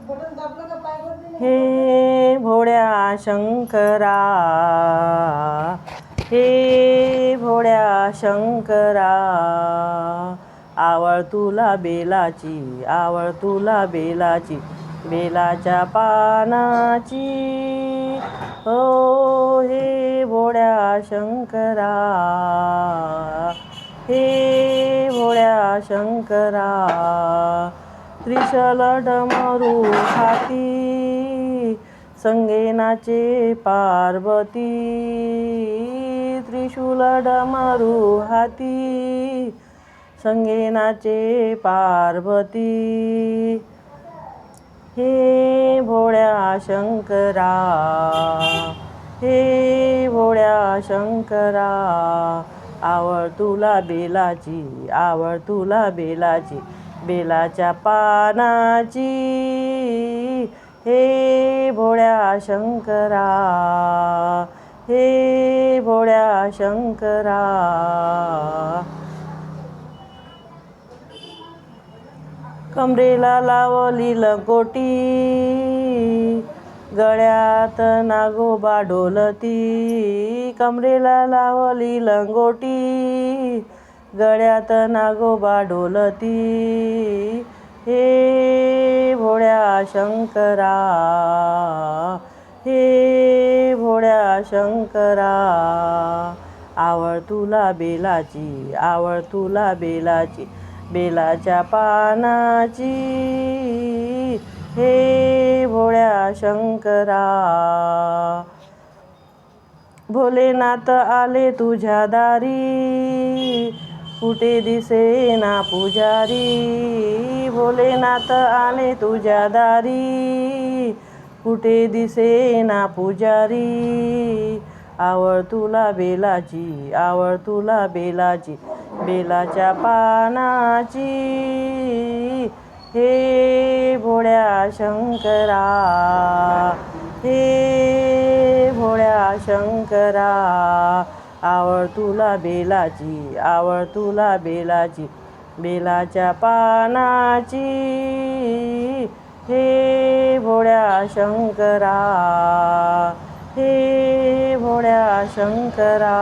हे भोळ्या शंकरा, हे भोळ्या शंकरा, आवळ तुला बेलाची, आवळ तुला बेलाची, बेलाच्या पानाची. हो हे भोळ्या शंकरा, हे भोळ्या शंकरा, त्रिशूल डमरू हाती, संगे नाचे पार्वती. त्रिशूल डमरू हाती, संगे नाचे पार्वती. हे भोळ्या शंकरा, हे भोळ्या शंकरा, आवळ तुला बेलाची, आवळ तुला बेलाची, बेलाच्या पानाची. हे भोळ्या शंकरा, हे भोळ्या शंकरा. कमरेला लावली लंगोटी, गळ्यात नागोबा डोलती. कमरेला लावली लंगोटी, गळ्यात नागोबा डोलती. हे भोळ्या शंकरा, हे भोळ्या शंकरा, आवळ तुला बेलाची, आवळ तुला बेलाची, बेलाच्या पानाची. हे भोळ्या शंकरा, भोलेनाथ आले तुझ्या दारी, कुठे दिसेना पुजारी. भोलेनाथ आले तुझ्या दारी, कुठे दिसेना पुजारी. आवळ तुला बेलाची, आवळ तुला बेलाची, बेलाच्या पानाची. हे भोळ्या शंकरा, हे भोळ्या शंकरा, आवळ तुला बेलाची, आवळ तुला बेलाची, बेलाच्या पानाची. हे भोळ्या शंकरा, हे भोळ्या शंकरा.